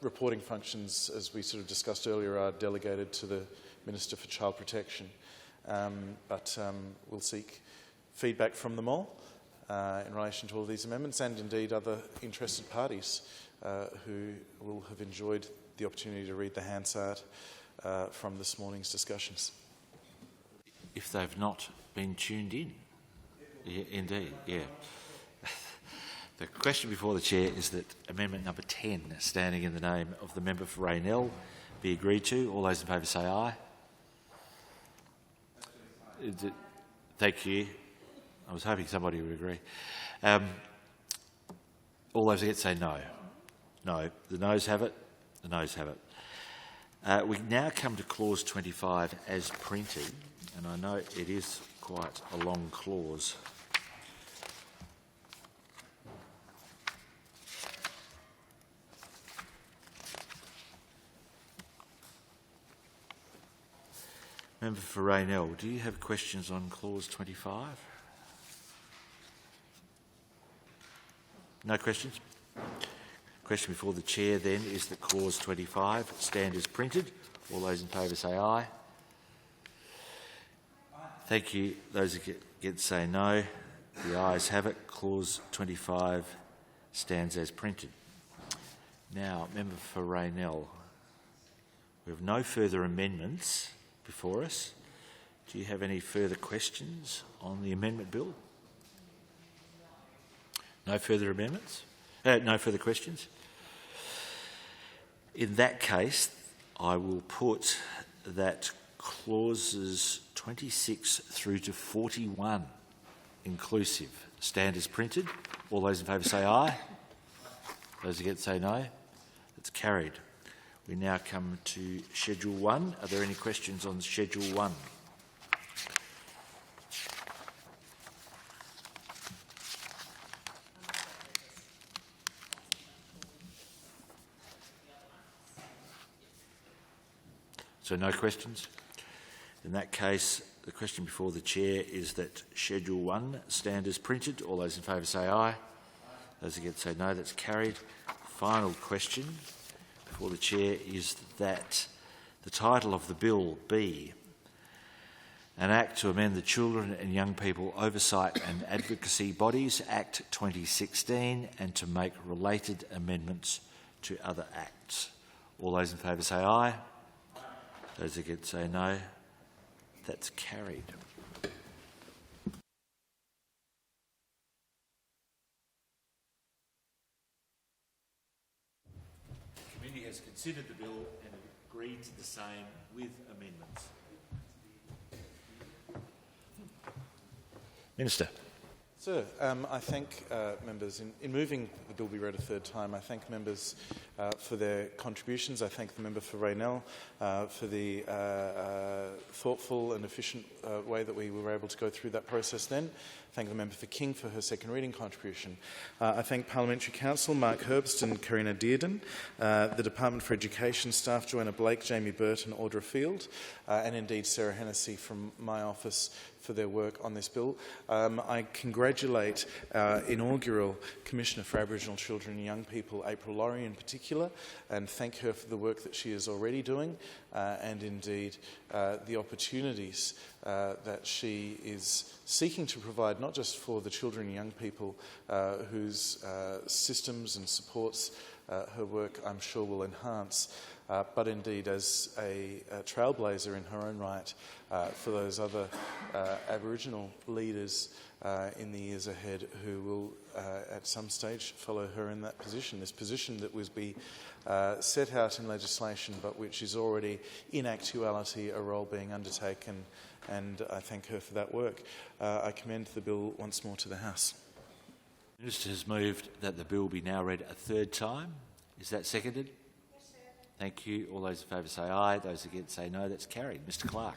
reporting functions, as we sort of discussed earlier, are delegated to the Minister for Child Protection. But we'll seek feedback from them all in relation to all these amendments, and indeed other interested parties who will have enjoyed the opportunity to read the Hansard from this morning's discussions. If they've not been tuned in. Yeah, indeed, yeah. The question before the chair is that amendment number 10, standing in the name of the member for Raynell, be agreed to. All those in favour say aye. Thank you. I was hoping somebody would agree. All those against say no. No. The noes have it. The noes have it. We now come to clause 25 as printed, and I know it is quite a long clause. Member for Raynell, do you have questions on clause 25? No questions? Question before the chair then is that clause 25 stand as printed. All those in favour say aye. Thank you. Those against say no. The ayes have it. Clause 25 stands as printed. Now, member for Raynell. We have no further amendments before us. Do you have any further questions on the amendment bill? No further amendments? No further questions? In that case, I will put that clauses 26 through to 41 inclusive stand as printed. All those in favour say aye. Those against say no. That's carried. We now come to Schedule 1. Are there any questions on Schedule 1? So no questions? In that case, the question before the Chair is that Schedule 1 stand as printed. All those in favour say aye. Those against say no. That's carried. Final question before the Chair is that the title of the bill be an Act to amend the Children and Young People Oversight and Advocacy Bodies Act 2016 and to make related amendments to other acts. All those in favour say aye. Those against say no. That's carried. The committee has considered the bill and agreed to the same with amendments. Minister. Sir, I thank members in moving the bill be read a third time. I thank members for their contributions. I thank the member for Raynell for the thoughtful and efficient way that we were able to go through that process then. I thank the member for King for her second reading contribution. I thank Parliamentary Counsel Mark Herbst and Karina Dearden, the Department for Education staff Joanna Blake, Jamie Burt and Audra Field, and indeed Sarah Hennessy from my office for their work on this bill. I congratulate our inaugural Commissioner for Aboriginal Children and Young People, April Laurie in particular, and thank her for the work that she is already doing and indeed the opportunities that she is seeking to provide, not just for the children and young people whose systems and supports her work I'm sure will enhance, but indeed as a trailblazer in her own right for those other Aboriginal leaders in the years ahead who will at some stage follow her in that position. This position that was set out in legislation but which is already in actuality a role being undertaken, and I thank her for that work. I commend the bill once more to the House. The Minister has moved that the bill be now read a third time. Is that seconded? Yes, sir. Thank you. All those in favour say aye. Those against say no. That's carried. Mr Clark.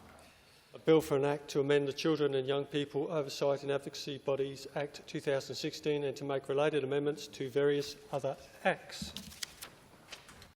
A bill for an Act to amend the Children and Young People Oversight and Advocacy Bodies Act 2016 and to make related amendments to various other acts.